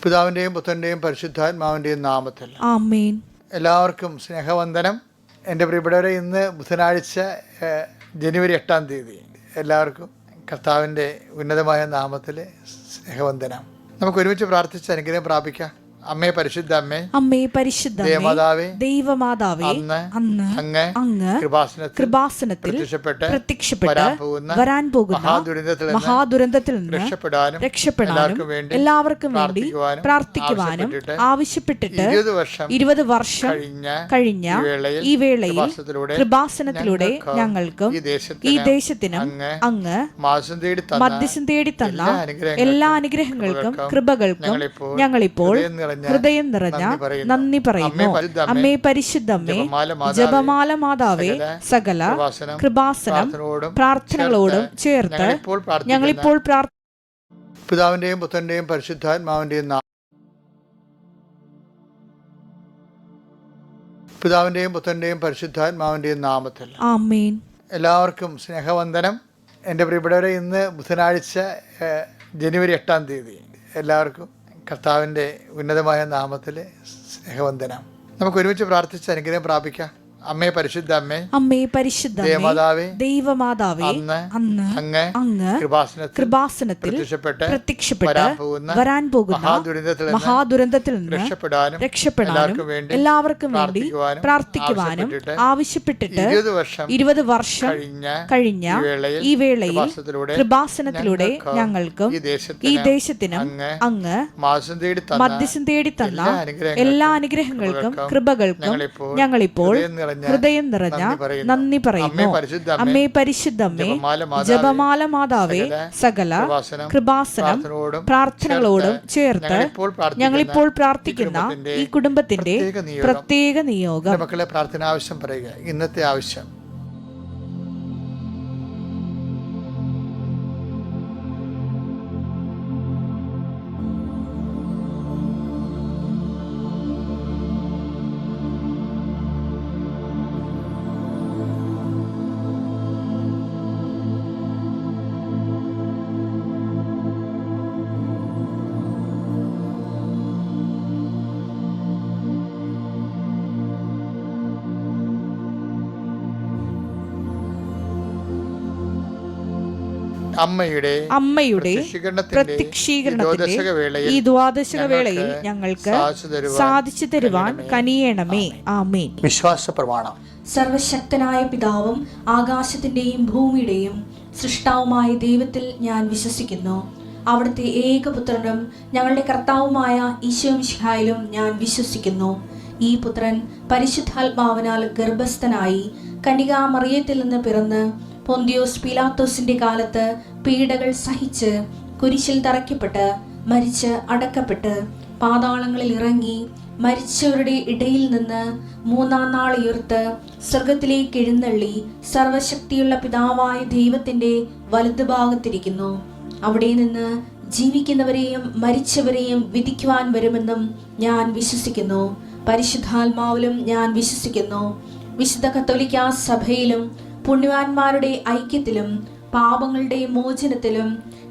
പിതാവിൻ്റെയും പുത്രൻ്റെയും പരിശുദ്ധാത്മാവിൻ്റെയും നാമത്തിൽ ആമേൻ. എല്ലാവർക്കും സ്നേഹവന്ദനം. എൻ്റെ പ്രിയപ്പെട്ടവരെ, ഇന്ന് ബുധനാഴ്ച ജനുവരി 8-ാം തീയതി. എല്ലാവർക്കും കർത്താവിൻ്റെ ഉന്നതമായ നാമത്തിൽ സ്നേഹവന്ദനം. നമുക്ക് ഒരുമിച്ച് പ്രാർത്ഥിച്ച് അനുഗ്രഹം പ്രാപിക്കാം. അമ്മേ, പരിശുദ്ധ അമ്മേ, അമ്മേ പരിശുദ്ധ ദേവമാതാവേ, ദൈവമാതാവേ, അന്ന് അങ്ങ് കൃപാസനത്തിൽ പ്രത്യക്ഷപ്പെട്ട് വരാൻ പോകുന്ന മഹാദുരന്തത്തിൽ നിന്ന് രക്ഷപ്പെടാനും എല്ലാവർക്കും വേണ്ടി പ്രാർത്ഥിക്കുവാനും ആവശ്യപ്പെട്ടിട്ട് 20 വർഷം കഴിഞ്ഞ ഈ വേളയിൽ കൃപാസനത്തിലൂടെ ഞങ്ങൾക്കും ഈ ദേശത്തിനും അങ്ങ് മധ്യസ്ഥം തേടി തന്ന എല്ലാ അനുഗ്രഹങ്ങൾക്കും കൃപകൾക്കും ഞങ്ങളിപ്പോൾ ഹൃദയം നിറഞ്ഞ നന്ദി പറയുന്നു. അമ്മേ പരിശുദ്ധ അമ്മേ, ജപമാല മാതാവേ, സകല കൃപാസനം പ്രാർത്ഥനകളോടും ചേർത്ത് ഞങ്ങളിപ്പോൾ പിതാവിന്റെയും പുത്രന്റെയും പരിശുദ്ധാത്മാവിന്റെയും നാമത്തിൽ ആമേൻ. എല്ലാവർക്കും സ്നേഹവന്ദനം. എൻ്റെ പ്രിയപ്പെട്ടവരെ, ഇന്ന് ബുധനാഴ്ച ജനുവരി 8-ാം തീയതി. എല്ലാവർക്കും കർത്താവിൻ്റെ ഉന്നതമായ നാമത്തിൽ സ്നേഹവന്ദനം. നമുക്ക് ഒരുമിച്ച് പ്രാർത്ഥിച്ച് അനുഗ്രഹം പ്രാപിക്കാം. അമ്മേ, പരിശുദ്ധ അമ്മേ, അമ്മേ പരിശുദ്ധ ദേവമാതാവേ, ദൈവമാതാവേ, അന്ന് അങ്ങ് കൃപാസനത്തിൽ പ്രത്യക്ഷപ്പെട്ട് വരാൻ പോകുന്ന മഹാദുരന്തത്തിൽ നിന്ന് രക്ഷപ്പെടാനും എല്ലാവർക്കും വേണ്ടി പ്രാർത്ഥിക്കുവാനും ആവശ്യപ്പെട്ടിട്ട് 20 വർഷം കഴിഞ്ഞ ഈ വേളയിൽ കൃപാസനത്തിലൂടെ ഞങ്ങൾക്കും ഈ ദേശത്തിനും അങ്ങ് മധ്യസ്ഥം തേടി തന്ന എല്ലാ അനുഗ്രഹങ്ങൾക്കും കൃപകൾക്കും ഞങ്ങളിപ്പോൾ ഹൃദയം നിറഞ്ഞ നന്ദി പറയുന്നു. അമ്മേ പരിശുദ്ധ അമ്മേ, ജപമാല മാതാവേ, സകല കൃപാസനം പ്രാർത്ഥനകളോടും ചേർത്ത് ഞങ്ങളിപ്പോൾ പ്രാർത്ഥിക്കുന്ന ഈ കുടുംബത്തിന്റെ പ്രത്യേക നിയോഗം. മക്കളെ, പ്രാർത്ഥന ആവശ്യം പറയുക. ഇന്നത്തെ ആവശ്യം അമ്മയുടെ പ്രത്യക്ഷീകരണത്തിന്റെ ഈ ദ്വാദശക വേളയിൽ ഞങ്ങൾക്ക് സാധിച്ചു തരുവാൻ കനിയണമേ. ആമേൻ. വിശ്വാസ പ്രമാണം. സർവശക്തനായ പിതാവും ആകാശത്തിന്റെയും ഭൂമിയുടെയും സൃഷ്ടാവുമായ ദൈവത്തിൽ ഞാൻ വിശ്വസിക്കുന്നു. അവിടുത്തെ ഏകപുത്രനും ഞങ്ങളുടെ കർത്താവുമായ ഈശോ മിശിഹായിലും ഞാൻ വിശ്വസിക്കുന്നു. ഈ പുത്രൻ പരിശുദ്ധാത്മാവിനാൽ ഗർഭസ്ഥനായി കന്യകാമറിയത്തിൽ നിന്ന് പിറന്ന് പൊന്തിയോസ് പീലാത്തോസിന്റെ കാലത്ത് പീഡകൾ സഹിച്ച് കുരിശിൽ തറയ്ക്കപ്പെട്ട് മരിച്ച് അടക്കപ്പെട്ട് പാതാളങ്ങളിൽ ഇറങ്ങി മരിച്ചവരുടെ ഇടയിൽ നിന്ന് 3-ാം നാൾ ഉയർത്ത് സ്വർഗത്തിലേക്ക് എഴുന്നള്ളി സർവശക്തിയുള്ള പിതാവായ ദൈവത്തിന്റെ വലതുഭാഗത്തിരിക്കുന്നു. അവിടെ നിന്ന് ജീവിക്കുന്നവരെയും മരിച്ചവരെയും വിധിക്കുവാൻ വരുമെന്നും ഞാൻ വിശ്വസിക്കുന്നു. പരിശുദ്ധാത്മാവിലും ഞാൻ വിശ്വസിക്കുന്നു. വിശുദ്ധ കത്തോലിക്കാ സഭയിലും പുണ്യവാന്മാരുടെ ഐക്യത്തിലും പാപങ്ങളുടെ മോചനത്തിലും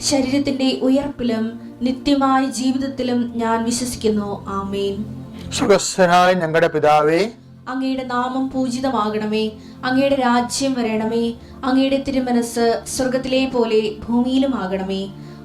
ശരീരത്തിന്റെ ഉയർപ്പിലും നിത്യമായ ജീവിതത്തിലും ഞാൻ വിശ്വസിക്കുന്നു. ആമേൻ. സ്വർഗ്ഗസ്ഥനായ ഞങ്ങളുടെ പിതാവേ, അങ്ങയുടെ നാമം പൂജിതമാകണമേ. അങ്ങയുടെ രാജ്യം വരണമേ. അങ്ങയുടെ തിരുമനസ് സ്വർഗത്തിലെ പോലെ ഭൂമിയിലും ആകണമേ.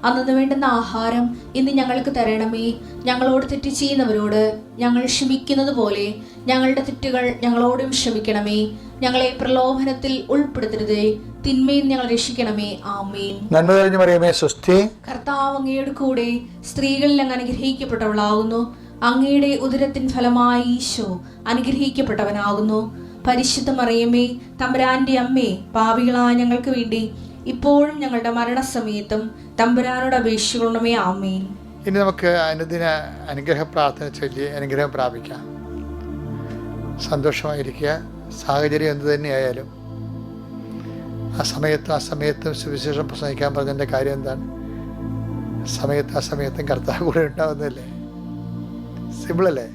അന്നു വേണ്ടുന്ന ആഹാരം ഇന്ന് ഞങ്ങൾക്ക് തരണമേ. ഞങ്ങളോട് തെറ്റ് ചെയ്യുന്നവരോട് ഞങ്ങൾ ക്ഷമിക്കുന്നത് പോലെ ഞങ്ങളുടെ തെറ്റുകൾ ഞങ്ങളോടും ക്ഷമിക്കണമേ. ഞങ്ങളെ പ്രലോഭനത്തിൽ ഉൾപ്പെടുത്തരുതേ, തിന്മയിൽ ഞങ്ങൾ രക്ഷിക്കണമേ. ആമേൻ. നന്മ നിറഞ്ഞ മറിയമേ, സ്വസ്തി. കർത്താവ് അങ്ങയുടെ കൂടെ സ്ത്രീകളിൽ അങ്ങ് അനുഗ്രഹിക്കപ്പെട്ടവളാകുന്നു. അങ്ങയുടെ ഉദരത്തിൻ ഫലമായി ഈശോ അനുഗ്രഹിക്കപ്പെട്ടവനാകുന്നു. പരിശുദ്ധ മറിയമേ, തമ്പുരാന്റെ അമ്മേ, പാപികളായ ഞങ്ങൾക്ക് വേണ്ടി ഇപ്പോഴും ഞങ്ങളുടെ മരണസമയത്തും തമ്പുരാനോട് അപേക്ഷിക്കണമേ. ആമേൻ. ഇനി നമുക്ക് അനുദിന അനുഗ്രഹ പ്രാർത്ഥന ചൊല്ലി അനുഗ്രഹം പ്രാപിക്കാം. സന്തോഷമായിരിക്കുക. സാഹചര്യം എന്തു തന്നെയായാലും ആ സമയത്തും സുവിശേഷം പ്രസംഗിക്കാൻ പറഞ്ഞതിൻ്റെ കാര്യം എന്താണ്? ആ സമയത്തും കർത്താവ് കൂടെ ഉണ്ടാവുന്നതല്ലേ? സിമ്പിളല്ലേ?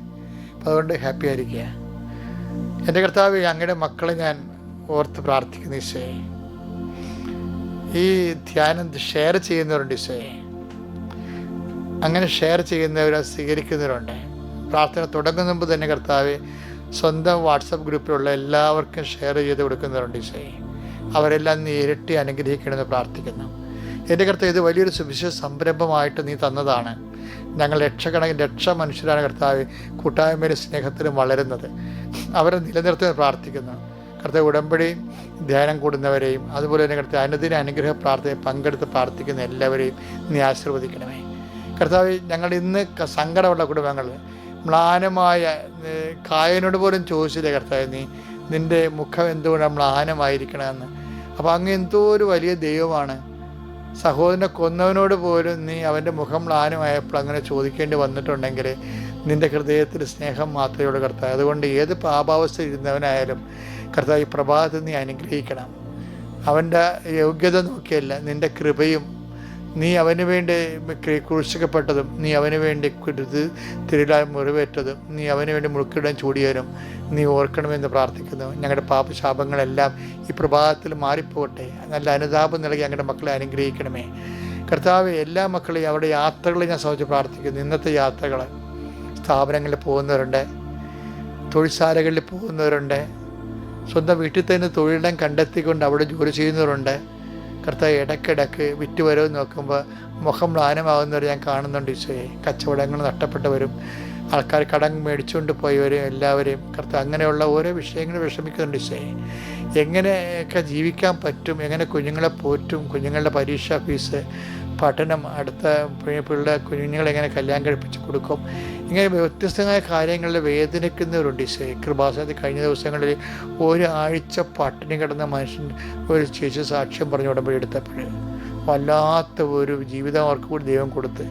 അപ്പം അതുകൊണ്ട് ഹാപ്പി ആയിരിക്കുക. എൻ്റെ കർത്താവ്, അങ്ങയുടെ മക്കളെ ഞാൻ ഓർത്ത് പ്രാർത്ഥിക്കുന്നു ഈശോയെ. ഈ ധ്യാനം ഷെയർ ചെയ്യുന്നവരുണ്ട് ഈശോയെ. അങ്ങനെ ഷെയർ ചെയ്യുന്നവർ, സ്വീകരിക്കുന്നവരുണ്ട്. പ്രാർത്ഥന തുടങ്ങുന്ന മുമ്പ് തന്നെ കർത്താവെ സ്വന്തം വാട്സപ്പ് ഗ്രൂപ്പിലുള്ള എല്ലാവർക്കും ഷെയർ ചെയ്ത് കൊടുക്കുന്നവരുണ്ട് ഈശോയെ. അവരെല്ലാം നീ ഇരട്ടി അനുഗ്രഹിക്കണമെന്ന് പ്രാർത്ഥിക്കുന്നു. എൻ്റെ കർത്താവ്, ഇത് വലിയൊരു സുവിശേഷ സംരംഭമായിട്ട് നീ തന്നതാണ്. ഞങ്ങൾ ലക്ഷ മനുഷ്യരാണ് കർത്താവ് കൂട്ടായ്മയിലെ സ്നേഹത്തിലും വളരുന്നത്. അവരെ നിലനിർത്താൻ പ്രാർത്ഥിക്കുന്നു കർത്താവ്. ഉടമ്പടി ധ്യാനം കൂടുന്നവരെയും അതുപോലെ തന്നെ കർത്താവ് അനുദിന അനുഗ്രഹ പ്രാർത്ഥനയിൽ പങ്കെടുത്ത് പ്രാർത്ഥിക്കുന്ന എല്ലാവരെയും നീ ആശീർവദിക്കണമേ കർത്താവ്. ഞങ്ങൾ ഇന്ന് സങ്കടമുള്ള കുടുംബങ്ങൾ, മ്ലാനമായ കായനോട് പോലും ചോദിച്ചില്ലേ കർത്താവ്, നിൻ്റെ മുഖം എന്തുകൊണ്ടാണ് മ്ലാനമായിരിക്കണമെന്ന്. അപ്പോൾ അങ്ങ് എന്തോ ഒരു വലിയ ദൈവമാണ്. സഹോദരനെ കൊന്നവനോട് പോലും നീ അവൻ്റെ മുഖം മ്ലാനമായപ്പോൾ അങ്ങനെ ചോദിക്കേണ്ടി വന്നിട്ടുണ്ടെങ്കിൽ നിൻ്റെ ഹൃദയത്തിൽ സ്നേഹം മാത്രമേ ഉള്ളൂ കർത്താവ്. അതുകൊണ്ട് ഏത് പാപാവസ്ഥ ഇരുന്നവനായാലും കർത്താവ്, ഈ പ്രഭാതത്തിൽ നീ അനുഗ്രഹിക്കണം. അവൻ്റെ യോഗ്യത നോക്കിയല്ല, നിൻ്റെ കൃപയും, നീ അവന് വേണ്ടി ക്രൂശിക്കപ്പെട്ടതും, നീ അവന് വേണ്ടി തിരുലാൽ മുറിവേറ്റതും, നീ അവന് വേണ്ടി മുഴുക്കിടാൻ ചൂടിയവരും നീ ഓർക്കണമെന്ന് പ്രാർത്ഥിക്കുന്നു. ഞങ്ങളുടെ പാപശാപങ്ങളെല്ലാം ഈ പ്രഭാതത്തിൽ മാറിപ്പോകട്ടെ. നല്ല അനുതാപം നൽകി ഞങ്ങളുടെ മക്കളെ അനുഗ്രഹിക്കണമേ കർത്താവ്. എല്ലാ മക്കളെയും അവരുടെ യാത്രകളെ ഞാൻ സംബന്ധിച്ച് പ്രാർത്ഥിക്കുന്നു. ഇന്നത്തെ യാത്രകൾ, സ്ഥാപനങ്ങളിൽ പോകുന്നവരുണ്ട്, തൊഴിൽശാലകളിൽ പോകുന്നവരുണ്ട്, സ്വന്തം വീട്ടിൽ തന്നെ തൊഴിലിടം കണ്ടെത്തിക്കൊണ്ട് അവിടെ ജോലി ചെയ്യുന്നവരുണ്ട് കർത്താവ്. ഇടയ്ക്കിടയ്ക്ക് വിറ്റുവരവ് നോക്കുമ്പോൾ മുഖം മ്ലാനമാകുന്നവർ ഞാൻ കാണുന്നുണ്ട് ഈശോയെ. കച്ചവടങ്ങൾ നഷ്ടപ്പെട്ടവരും ആൾക്കാർ കടം മേടിച്ചുകൊണ്ട് പോയവരും എല്ലാവരെയും കർത്താവ്, അങ്ങനെയുള്ള ഓരോ വിഷയങ്ങൾ വിഷമിക്കുന്നുണ്ട് ഈശോയെ. എങ്ങനെയൊക്കെ ജീവിക്കാൻ പറ്റും, എങ്ങനെ കുഞ്ഞുങ്ങളെ പോറ്റും, കുഞ്ഞുങ്ങളുടെ പരീക്ഷാ ഫീസ്, പഠനം, അടുത്ത കുഞ്ഞുങ്ങളെ എങ്ങനെ കല്യാണം കഴിപ്പിച്ച് കൊടുക്കും, ഇങ്ങനെ വ്യത്യസ്തമായ കാര്യങ്ങളിൽ വേദനിക്കുന്നവരുണ്ട് ഈശോയെ. കൃപാസനത്തിൽ കഴിഞ്ഞ ദിവസങ്ങളിൽ ഒരാഴ്ച പട്ടിണി കിടന്ന മനുഷ്യൻ ഒരു ചേച്ചി സാക്ഷ്യം പറഞ്ഞു ഉടമ്പടി എടുത്തപ്പോൾ വല്ലാത്ത ഒരു ജീവിതം അവർക്ക് കൂടി ദൈവം കൊടുത്ത്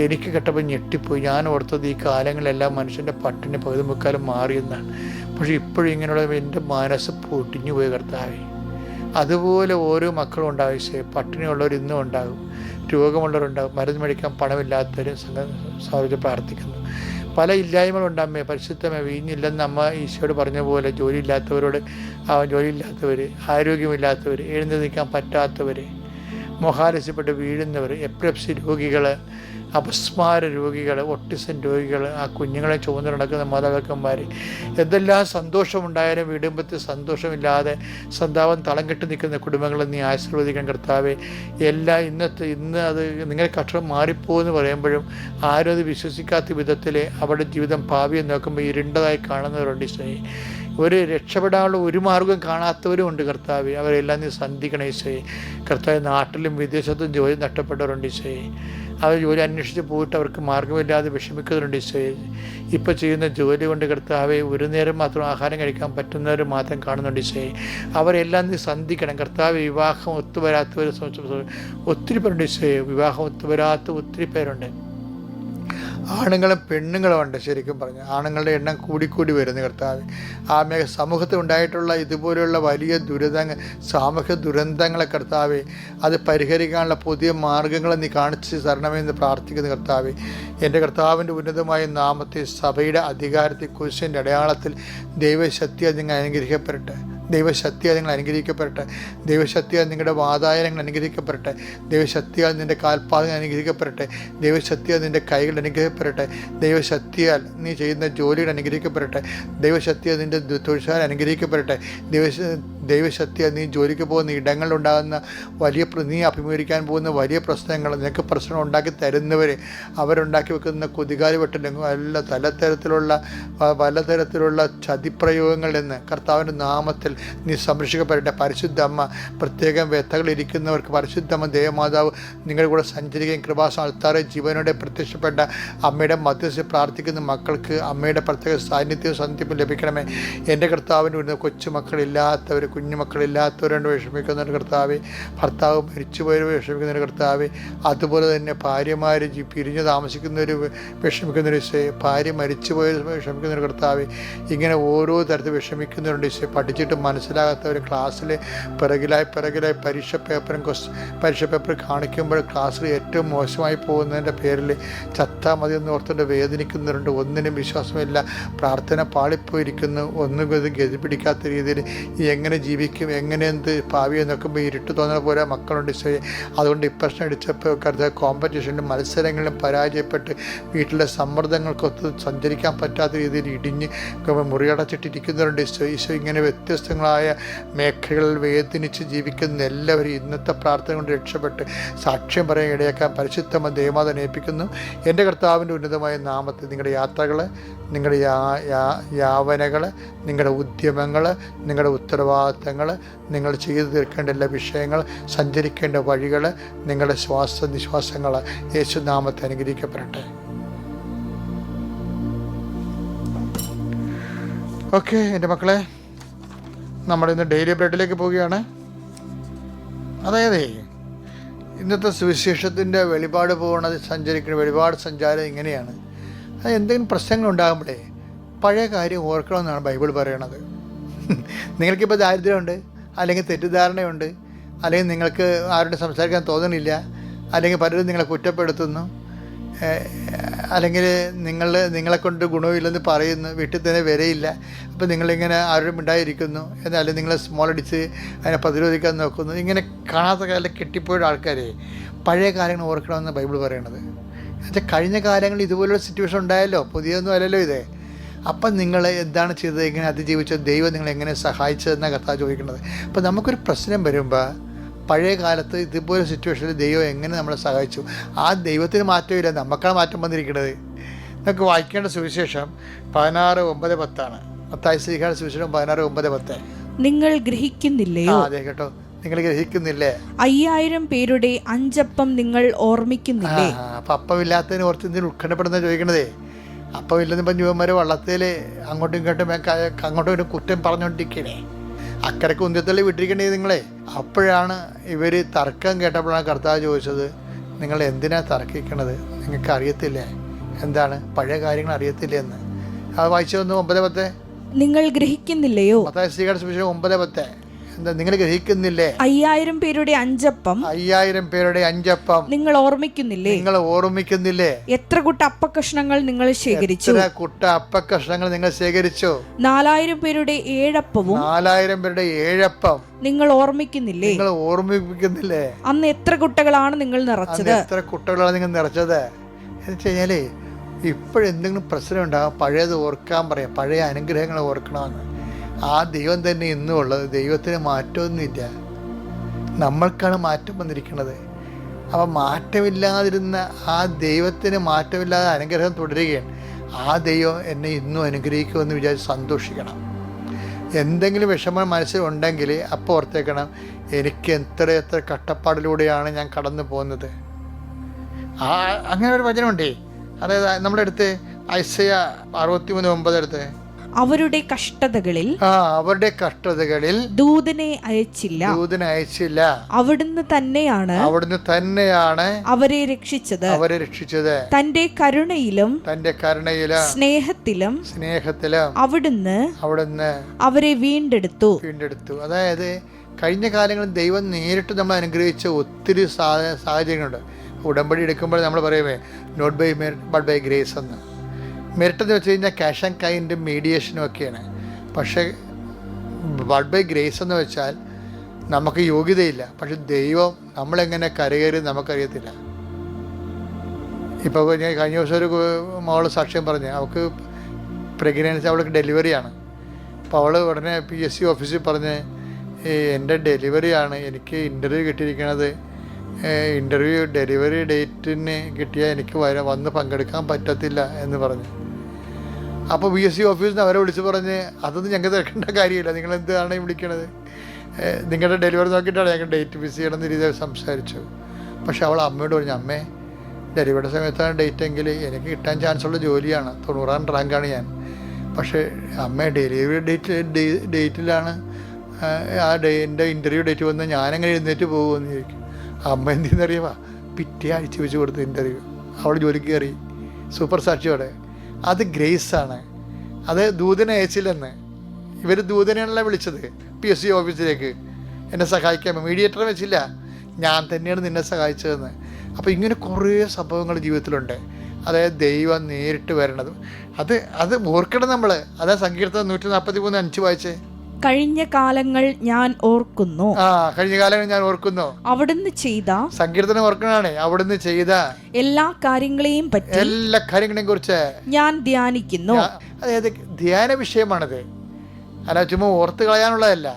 എനിക്ക് കേട്ടപ്പോൾ ഞെട്ടിപ്പോയി. ഞാൻ ഓർത്തത് ഈ കാലങ്ങളെല്ലാം മനുഷ്യൻ്റെ പട്ടിണി പകുതി മുക്കാലും മാറിയെന്നാണ്. പക്ഷേ ഇപ്പോഴും ഇങ്ങനെയുള്ള എൻ്റെ മനസ്സ് പൊട്ടിഞ്ഞു പോയി കർത്താവേ. അതുപോലെ ഓരോ മക്കളും ഉണ്ടാവും ഈശോയെ. പട്ടിണിയുള്ളവർ ഇന്നും ഉണ്ടാകും, രോഗമുള്ളവരുണ്ടാകും, മരുന്ന് മേടിക്കാൻ പണമില്ലാത്തവരും സാധിച്ച് പ്രാർത്ഥിക്കുന്നു. പല ഇല്ലായ്മകളുണ്ടമ്മേ. പരിശുദ്ധമേ, വീഞ്ഞില്ലെന്ന് അമ്മ ഈശോയോട് പറഞ്ഞ പോലെ ജോലിയില്ലാത്തവരോട്, ജോലിയില്ലാത്തവർ, ആരോഗ്യമില്ലാത്തവർ, എഴുന്നേറ്റ് നിൽക്കാൻ പറ്റാത്തവർ, മൊഹാലസ്യപ്പെട്ട് വീഴുന്നവർ, എപ്പിലെപ്സി രോഗികൾ, അപസ്മാര രോഗികൾ, ഓട്ടിസം രോഗികൾ, ആ കുഞ്ഞുങ്ങളെ ചുമന്ന് നടക്കുന്ന മാതാപിതാക്കന്മാർ, എന്തെല്ലാം സന്തോഷമുണ്ടായാലും വീടുമ്പത്തിൽ സന്തോഷമില്ലാതെ സന്താപം തളം കെട്ടി നിൽക്കുന്ന കുടുംബങ്ങളെ നീ ആശീർവദിക്കാൻ കർത്താവേ. എല്ലാം ഇന്ന് അത് നിങ്ങളുടെ കഷ്ടം മാറിപ്പോകുമെന്ന് പറയുമ്പോഴും ആരും അത് വിശ്വസിക്കാത്ത വിധത്തിൽ അവരുടെ ജീവിതം ഭാവിയെ നോക്കുമ്പോൾ ഇരുണ്ടതായി കാണുന്നവരുണ്ട് ഈശോയെ. ഒരു രക്ഷപ്പെടാനുള്ള ഒരു മാർഗം കാണാത്തവരും ഉണ്ട് കർത്താവെ. അവരെല്ലാം നീ സന്ധിക്കണം ഈശോയെ. കർത്താവ്, നാട്ടിലും വിദേശത്തും ജോലി നഷ്ടപ്പെട്ടവരുണ്ട് ഈശോയെ. അവർ ജോലി അന്വേഷിച്ച് പോയിട്ട് അവർക്ക് മാർഗമില്ലാതെ വിഷമിക്കുന്നവരുണ്ട് ഈശോയെ. ഇപ്പോൾ ചെയ്യുന്ന ജോലി കൊണ്ട് കർത്താവെ ഒരു നേരം മാത്രം ആഹാരം കഴിക്കാൻ പറ്റുന്നവർ മാത്രം കാണുന്നുണ്ട് ഈശോയെ. അവരെല്ലാം നീ സന്ധിക്കണം കർത്താവ്. വിവാഹം ഒത്തുവരാത്തവരെ സംബന്ധിച്ച് ഒത്തിരി പേരുണ്ട് ഈശോയെ. വിവാഹം ഒത്തുവരാത്ത ഒത്തിരി പേരുണ്ട്. ആണുങ്ങളും പെണ്ണുങ്ങളും ഉണ്ട്. ശരിക്കും പറഞ്ഞു ആണുങ്ങളുടെ എണ്ണം കൂടിക്കൂടി വരുന്നു കർത്താവ്. സമൂഹത്തിൽ ഉണ്ടായിട്ടുള്ള ഇതുപോലെയുള്ള വലിയ സാമൂഹ്യ ദുരന്തങ്ങളെ കർത്താവെ, അത് പരിഹരിക്കാനുള്ള പുതിയ മാർഗങ്ങളെ നീ കാണിച്ച് തരണമെന്ന് പ്രാർത്ഥിക്കുന്നു കർത്താവെ. എൻ്റെ കർത്താവിൻ്റെ ഉന്നതമായ നാമത്തിൽ സഭയുടെ അധികാരത്തിൽ കുരിശിൻ്റെ അടയാളത്തിൽ ദൈവശക്തി നിങ്ങൾ അനുഗ്രഹിക്കപ്പെടട്ടെ. ദൈവശക്തിയാൽ നിങ്ങൾ അനുഗ്രഹിക്കപ്പെടട്ടെ. ദൈവശക്തിയാൽ നിങ്ങളുടെ വാതായനങ്ങൾ അനുഗ്രഹിക്കപ്പെടട്ടെ. ദൈവശക്തിയാൽ നിൻ്റെ കാൽപാദങ്ങൾ അനുഗ്രഹിക്കപ്പെടട്ടെ. ദൈവശക്തിയാൽ നിൻ്റെ കൈകൾ അനുഗ്രഹിക്കപ്പെടട്ടെ. ദൈവശക്തിയാൽ നീ ചെയ്യുന്ന ജോലികൾ അനുഗ്രഹിക്കപ്പെടട്ടെ. ദൈവശക്തിയാൽ നിൻ്റെ തൊഴിൽശാല അനുഗ്രഹിക്കപ്പെടട്ടെ. ദൈവശക്തിയാൽ നീ ജോലിക്ക് പോകുന്ന ഇടങ്ങളിലുണ്ടാകുന്ന വലിയ നീ അഭിമുഖീകരിക്കാൻ പോകുന്ന വലിയ പ്രശ്നങ്ങൾ, നിനക്ക് പ്രശ്നം ഉണ്ടാക്കി തരുന്നവർ, അവരുണ്ടാക്കി വെക്കുന്ന കൊതികാലി വെട്ടലെങ്കിൽ പലതരത്തിലുള്ള ചതിപ്രയോഗങ്ങളിൽ നിന്ന് കർത്താവിൻ്റെ നാമത്തിൽ നീ സംരക്ഷിക്കപ്പെടട്ടെ. പരിശുദ്ധ അമ്മ, പ്രത്യേകം വ്യഥകളിരിക്കുന്നവർക്ക് പരിശുദ്ധമ്മ ദേവമാതാവ് നിങ്ങളുടെ കൂടെ സഞ്ചരിക്കുകയും കൃപാസന അൾത്താറെ ജീവനോടെ പ്രത്യക്ഷപ്പെട്ട അമ്മയുടെ മധ്യസ്ഥ പ്രാർത്ഥിക്കുന്ന മക്കൾക്ക് അമ്മയുടെ പ്രത്യേക സാന്നിധ്യവും സന്ധിപ്പും ലഭിക്കണമേ. എൻ്റെ കർത്താവിൻ്റെ വരുന്ന കൊച്ചുമക്കളില്ലാത്തവർ, കുഞ്ഞുമക്കളില്ലാത്തവരുണ്ട് വിഷമിക്കുന്നവർ കർത്താവെ. ഭർത്താവ് മരിച്ചുപോയവർ വിഷമിക്കുന്നവർ കർത്താവെ. അതുപോലെ തന്നെ ഭാര്യമാർ പിരിഞ്ഞ് താമസിക്കുന്നവർ വിഷമിക്കുന്നവർ ഈശോയെ. ഭാര്യ മരിച്ചുപോയവർ വിഷമിക്കുന്നവർ കർത്താവെ. ഇങ്ങനെ ഓരോ തരത്തിൽ വിഷമിക്കുന്നവരുണ്ട് ഈശോയെ. പഠിച്ചിട്ട് മനസ്സിലാകാത്തവർ, ക്ലാസ്സിൽ പിറകിലായി പരീക്ഷ പേപ്പർ കാണിക്കുമ്പോൾ ക്ലാസ്സിൽ ഏറ്റവും മോശമായി പോകുന്നതിൻ്റെ പേരിൽ ചത്താൽ മതി എന്ന് ഓർത്തുകൊണ്ട് വേദനിക്കുന്നവരുണ്ട്. ഒന്നിനും വിശ്വാസമില്ല, പ്രാർത്ഥന പാളിപ്പോയിരിക്കുന്നു, ഒന്നും ഗതി പിടിക്കാത്ത രീതിയിൽ എങ്ങനെ ജീവിക്കും, എങ്ങനെ എന്ത് ഭാവിയെ നോക്കുമ്പോൾ ഇരുട്ട് തോന്നുന്ന പോലെ മക്കളുണ്ട് ഈശോയെ. അതുകൊണ്ട് ഡിപ്രഷൻ അടിച്ചപ്പോൾ കരുതാൻ കോമ്പറ്റീഷനിലും മത്സരങ്ങളിലും പരാജയപ്പെട്ട് വീട്ടിലെ സമ്മർദ്ദങ്ങൾക്കൊത്ത് സഞ്ചരിക്കാൻ പറ്റാത്ത രീതിയിൽ ഇടിഞ്ഞ് മുറിയടച്ചിട്ടിരിക്കുന്നവരുണ്ട് ഈശോ. ഈശോ ഇങ്ങനെ വ്യത്യസ്തങ്ങളായ മേഖലകളിൽ വേദനിച്ച് ജീവിക്കുന്ന എല്ലാവരും ഇന്നത്തെ പ്രാർത്ഥന കൊണ്ട് രക്ഷപ്പെട്ട് സാക്ഷ്യം പറയാൻ ഇടയാക്കാൻ പരിശുദ്ധമ ദേവമാതാവിനെ ഏൽപ്പിക്കുന്നു. എൻ്റെ കർത്താവിൻ്റെ ഉന്നതമായ നാമത്തിൽ നിങ്ങളുടെ യാത്രകൾ, നിങ്ങളുടെ യാവനകൾ, നിങ്ങളുടെ ഉദ്യമങ്ങൾ, നിങ്ങളുടെ ഉത്തരവാദിത്തങ്ങൾ, നിങ്ങൾ ചെയ്തു തീർക്കേണ്ട എല്ലാ വിഷയങ്ങൾ, സഞ്ചരിക്കേണ്ട വഴികൾ, നിങ്ങളുടെ നിശ്വാസങ്ങൾ യേശുനാമത്തെ അനുഗ്രഹിക്കപ്പെടട്ടെ. ഓക്കെ എൻ്റെ മക്കളെ, നമ്മളിന്ന് ഡെയിലി ബ്രെഡിലേക്ക് പോവുകയാണ്. അതായത് ഇന്നത്തെ സുവിശേഷത്തിൻ്റെ വെളിപാട് പോകുന്നത് സഞ്ചരിക്കുന്ന വെളിപാട് സഞ്ചാരം ഇങ്ങനെയാണ്. അത് എന്തെങ്കിലും പ്രശ്നങ്ങൾ ഉണ്ടാകുമ്പോഴേ പഴയ കാര്യം ഓർക്കണമെന്നാണ് ബൈബിൾ പറയണത്. നിങ്ങൾക്കിപ്പോൾ ദാരിദ്ര്യമുണ്ട്, അല്ലെങ്കിൽ തെറ്റിദ്ധാരണയുണ്ട്, അല്ലെങ്കിൽ നിങ്ങൾക്ക് ആരോടും സംസാരിക്കാൻ തോന്നണില്ല, അല്ലെങ്കിൽ പലരും നിങ്ങളെ കുറ്റപ്പെടുത്തുന്നു, അല്ലെങ്കിൽ നിങ്ങളെക്കൊണ്ട് ഗുണമില്ലെന്ന് പറയുന്നു, വീട്ടിൽ തന്നെ വരയില്ല, അപ്പോൾ നിങ്ങളിങ്ങനെ ആരോടും ഉണ്ടായിരിക്കുന്നു, എന്നാലും നിങ്ങൾ സ്മോൾ അടിച്ച് അതിനെ പ്രതിരോധിക്കാൻ നോക്കുന്നു. ഇങ്ങനെ കാണാത്ത കാലം കെട്ടിപ്പോയ ആൾക്കാരെ പഴയ കാര്യങ്ങൾ ഓർക്കണമെന്ന് ബൈബിൾ പറയണത്. എന്നുവെച്ചാൽ കഴിഞ്ഞ കാലങ്ങളിൽ ഇതുപോലുള്ള സിറ്റുവേഷൻ ഉണ്ടായല്ലോ, പുതിയൊന്നും അല്ലല്ലോ ഇത്. അപ്പം നിങ്ങൾ എന്താണ് ചെയ്തത്, എങ്ങനെ അതിജീവിച്ചത്, ദൈവം നിങ്ങളെങ്ങനെ സഹായിച്ചതെന്നാണ് കർത്താവ് ചോദിക്കുന്നത്. അപ്പോൾ നമുക്കൊരു പ്രശ്നം വരുമ്പോൾ പഴയ കാലത്ത് ഇതുപോലെ സിറ്റുവേഷനിൽ ദൈവം എങ്ങനെ നമ്മളെ സഹായിച്ചു, ആ ദൈവത്തിന് മാറ്റമില്ല, നമുക്കാണ് മാറ്റം വന്നിരിക്കുന്നത്. നമുക്ക് വായിക്കേണ്ട സുവിശേഷം 16:9-10 മത്തായി ശ്ലീഹായുടെ സുവിശേഷം 16:9-10. നിങ്ങൾ ഗ്രഹിക്കുന്നില്ലയോ? അതെ കേട്ടോ, നിങ്ങൾ ഗ്രഹിക്കുന്നില്ലേ? 5000 പേരുടെ 5 അപ്പം നിങ്ങൾ ഓർമ്മിക്കുന്നില്ലേ? അപ്പം അപ്പമില്ലാത്തതിന് ഓർത്ത് എന്തിനും ഉത്കണ്ഠപ്പെടുന്ന ചോദിക്കണതേ. അപ്പമില്ലെന്ന് പറഞ്ഞ യുവന്മാരെ വള്ളത്തിൽ അങ്ങോട്ടും ഇങ്ങോട്ടും അങ്ങോട്ടും കുറ്റം പറഞ്ഞുകൊണ്ടിരിക്കണേ. അക്കരക്ക് ഉന്ത്യത്തള്ളി വിട്ടിരിക്കണേ നിങ്ങളെ. അപ്പോഴാണ് ഇവർ തർക്കം കേട്ടപ്പോഴാണ് കർത്താവ് ചോദിച്ചത്, നിങ്ങൾ എന്തിനാണ് തർക്കിക്കണത്, നിങ്ങൾക്ക് അറിയത്തില്ലേ, എന്താണ് പഴയ കാര്യങ്ങൾ അറിയത്തില്ലേ എന്ന്. അത് വായിച്ചു വന്നു 9:10. നിങ്ങൾ ഗ്രഹിക്കുന്നില്ലയോ? മത്തായി ശ്ലീഹായുടെ സുവിശേഷം 9:10. എന്താ നിങ്ങൾ ഗ്രഹിക്കുന്നില്ലേ? 5000 പേരുടെ 5 അപ്പം 5000 പേരുടെ 5 അപ്പം നിങ്ങൾ ഓർമ്മിക്കുന്നില്ലേ? നിങ്ങൾ ഓർമ്മിക്കുന്നില്ലേ? എത്ര കുട്ട അപ്പക്കഷ്ണങ്ങൾ നിങ്ങൾ ശേഖരിച്ചു? എത്ര കുട്ട അപ്പക്കഷ്ണങ്ങൾ നിങ്ങൾ ശേഖരിച്ചു? 4000 പേരുടെ 7 അപ്പവും 4000 പേരുടെ 7 അപ്പം നിങ്ങൾ ഓർമ്മിക്കുന്നില്ലേ? നിങ്ങൾ ഓർമ്മിപ്പിക്കുന്നില്ലേ? അന്ന് എത്ര കുട്ടകളാണ് നിങ്ങൾ നിറച്ചത്? എത്ര കുട്ടകളാണ് നിങ്ങൾ നിറച്ചത്? എന്ന് വെച്ച് കഴിഞ്ഞാൽ ഇപ്പോഴെന്തെങ്കിലും പ്രശ്നം ഉണ്ടാകും, പഴയത് ഓർക്കാൻ പറയാം, പഴയ അനുഗ്രഹങ്ങൾ ഓർക്കണമെന്ന്. ആ ദൈവം തന്നെ ഇന്നും ഉള്ളത്, ദൈവത്തിന് മാറ്റമൊന്നുമില്ല, നമ്മൾക്കാണ് മാറ്റം വന്നിരിക്കുന്നത്. അപ്പം മാറ്റമില്ലാതിരുന്ന ആ ദൈവത്തിന് മാറ്റമില്ലാതെ അനുഗ്രഹം തുടരുകയാണ്. ആ ദൈവം എന്നെ ഇന്നും അനുഗ്രഹിക്കുമെന്ന് വിചാരിച്ച് സന്തോഷിക്കണം. എന്തെങ്കിലും വിഷമം മനസ്സിലുണ്ടെങ്കിൽ അപ്പോൾ ഓർത്തേക്കണം, എനിക്ക് എത്ര കഷ്ടപ്പാടിലൂടെയാണ് ഞാൻ കടന്നു പോകുന്നത്. അങ്ങനെ ഒരു വചനമുണ്ടേ. അതായത് നമ്മുടെ അടുത്ത് ഐസയ 63:9 എടുത്ത്, അവരുടെ കഷ്ടതകളിൽ ദൂതനെ അയച്ചില്ല, അവിടുന്ന് തന്നെയാണ് അവരെ രക്ഷിച്ചത്. തന്റെ കരുണയിലും സ്നേഹത്തിലും അവിടുന്ന് അവരെ വീണ്ടെടുത്തു. അതായത് കഴിഞ്ഞ കാലങ്ങളിൽ ദൈവം നേരിട്ട് നമ്മൾ അനുഗ്രഹിച്ച ഒത്തിരി സാഹചര്യങ്ങളുണ്ട്. ഉടമ്പടി എടുക്കുമ്പോൾ നമ്മൾ പറയുമേ not by merit but by grace എന്ന്. മെറിറ്റ് എന്ന് വെച്ച് കഴിഞ്ഞാൽ ക്യാഷ് ആൻഡ് കൈൻഡും മീഡിയേഷനും ഒക്കെയാണ്. പക്ഷേ ബട്ട് ബൈ ഗ്രേസ് എന്ന് വെച്ചാൽ നമുക്ക് യോഗ്യതയില്ല, പക്ഷെ ദൈവം നമ്മളെങ്ങനെ കരകയറി നമുക്കറിയത്തില്ല. ഇപ്പോൾ ഞാൻ കഴിഞ്ഞ ദിവസം ഒരു മോള് സാക്ഷ്യം പറഞ്ഞ്, അവൾക്ക് പ്രഗ്നൻസി, അവൾക്ക് ഡെലിവറിയാണ്. അപ്പോൾ അവൾ ഉടനെ PSC ഓഫീസിൽ പറഞ്ഞ്, എൻ്റെ ഡെലിവറിയാണ്, എനിക്ക് ഇൻ്റർവ്യൂ കിട്ടിയിരിക്കണത്, ഡെലിവറി ഡേറ്റിന് കിട്ടിയാൽ എനിക്ക് വന്ന് പങ്കെടുക്കാൻ പറ്റത്തില്ല എന്ന് പറഞ്ഞു. അപ്പോൾ PSC ഓഫീസിൽ നിന്ന് അവരെ വിളിച്ച് പറഞ്ഞ്, അതൊന്നും ഞങ്ങൾക്ക് തിരക്കേണ്ട കാര്യമില്ല, നിങ്ങൾ എന്താണ് വിളിക്കണത്, നിങ്ങളുടെ ഡെലിവറി നോക്കിയിട്ടാണ് ഞങ്ങൾ ഡേറ്റ് ഫിക്സ് ചെയ്യണമെന്ന് രീതിയിൽ സംസാരിച്ചു. പക്ഷെ അവൾ അമ്മയോട് പറഞ്ഞു, അമ്മേ ഡെലിവറി സമയത്താണ് ഡേറ്റ് എങ്കിൽ എനിക്ക് കിട്ടാൻ ചാൻസ് ഉള്ള ജോലിയാണ്, 90ാം റാങ്കാണ് ഞാൻ. പക്ഷേ അമ്മ ഡെലിവറി ഡേറ്റിലാണ് എൻ്റെ ഇൻ്റർവ്യൂ ഡേറ്റ് വന്ന് ഞാനെങ്ങനെ എഴുന്നേറ്റ് പോകുമെന്ന് ചോദിക്കും. അമ്മ എന്തെന്നറിയുമോ, പിറ്റേ ആഴ്ച വെച്ച് കൊടുത്ത ഇൻ്റർവ്യൂ, അവൾ ജോലിക്ക് കയറി, സൂപ്പർ സാക്ഷിയോടെ. അത് ഗ്രേസാണ്. അത് ദൂതനെ അയച്ചില്ലെന്ന്. ഇവർ ദൂതനെയാണല്ലോ വിളിച്ചത് PSC ഓഫീസിലേക്ക് എന്നെ സഹായിക്കാൻ. മീഡിയേറ്ററെ വെച്ചില്ല, ഞാൻ തന്നെയാണ് നിന്നെ സഹായിച്ചതെന്ന്. അപ്പോൾ ഇങ്ങനെ കുറേ സംഭവങ്ങൾ ജീവിതത്തിലുണ്ട്. അതായത് ദൈവം നേരിട്ട് വരണത്, അത് ഓർക്കണം നമ്മൾ. അതാ സങ്കീർത്തനം 143:5 വായിച്ചേ. കഴിഞ്ഞ കാലങ്ങൾ ഞാൻ ഓർക്കുന്നു. കഴിഞ്ഞ കാലങ്ങൾ ഞാൻ ഓർക്കുന്നു. അവിടുന്ന് ചെയ്ത, സങ്കീർത്തനം ഓർക്കണാണ്, അവിടുന്ന് ചെയ്ത എല്ലാ കാര്യങ്ങളെയും പറ്റി, എല്ലാ കാര്യങ്ങളെയും കുറിച്ച് ഞാൻ ധ്യാനിക്കുന്നു. അതായത് ധ്യാന വിഷയമാണത്. അല്ല ചുമ്മാ ഓർത്ത് കളയാനുള്ളതല്ല.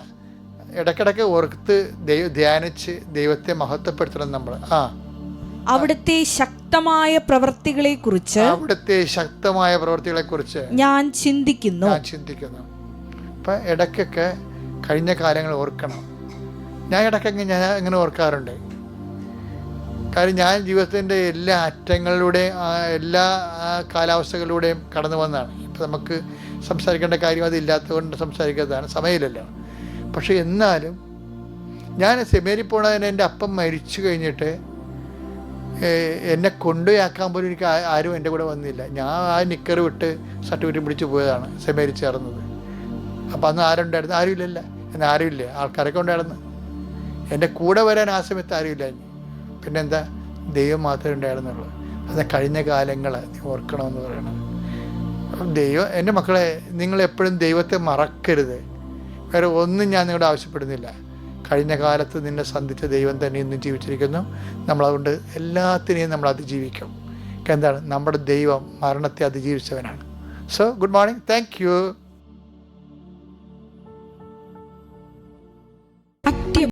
ഇടയ്ക്കിടയ്ക്ക് ഓർത്ത് ധ്യാനിച്ച് ദൈവത്തെ മഹത്വപ്പെടുത്തണം നമ്മൾ. അവിടുത്തെ ശക്തമായ പ്രവൃത്തികളെ കുറിച്ച്, ഞാൻ ചിന്തിക്കുന്നു. അപ്പം ഇടയ്ക്കൊക്കെ കഴിഞ്ഞ കാലങ്ങൾ ഓർക്കണം. ഞാൻ ഇടയ്ക്കൊക്കെ അങ്ങനെ ഓർക്കാറുണ്ട്. കാര്യം ഞാൻ ജീവിതത്തിൻ്റെ എല്ലാ അറ്റങ്ങളിലൂടെയും എല്ലാ കാലാവസ്ഥകളിലൂടെയും കടന്നു വന്നതാണ്. ഇപ്പം നമുക്ക് സംസാരിക്കേണ്ട കാര്യം അതില്ലാത്തത് കൊണ്ട് സംസാരിക്കാത്തതാണ്, സമയമില്ലല്ലോ. പക്ഷെ എന്നാലും ഞാൻ സെമിനാരിൽ പോണതിന് എൻ്റെ അപ്പം മരിച്ചു കഴിഞ്ഞിട്ട് എന്നെ കൊണ്ടുപോയാക്കാൻ പോലും എനിക്ക് ആരും എൻ്റെ കൂടെ വന്നില്ല. ഞാൻ ആ നിക്കർ വിട്ട് സർട്ടിഫിക്കറ്റ് പിടിച്ച് പോയതാണ് സെമിനാരിൽ ചേർന്നത്. അപ്പം അന്ന് ആരുണ്ടായിരുന്നു? ആരുമില്ലല്ല. എന്നാൽ ആരുമില്ല, ആൾക്കാരൊക്കെ ഉണ്ടായിരുന്നു. എൻ്റെ കൂടെ വരാൻ ആ സമയത്ത് ആരുമില്ല. പിന്നെന്താ, ദൈവം മാത്രമേ ഉണ്ടായിരുന്നുള്ളൂ. അത് കഴിഞ്ഞ കാലങ്ങൾ നീ ഓർക്കണമെന്ന് പറയണം. ദൈവം, എൻ്റെ മക്കളെ, നിങ്ങളെപ്പോഴും ദൈവത്തെ മറക്കരുത്. വേറെ ഒന്നും ഞാൻ നിങ്ങളോട് ആവശ്യപ്പെടുന്നില്ല. കഴിഞ്ഞ കാലത്ത് നിന്നെ സന്ധിച്ച ദൈവം തന്നെ ഇന്നും ജീവിച്ചിരിക്കുന്നു. നമ്മളതുകൊണ്ട് എല്ലാത്തിനെയും നമ്മൾ അതിജീവിക്കും. എന്താണ്, നമ്മുടെ ദൈവം മരണത്തെ അതിജീവിച്ചവനാണ്. So good morning, thank U.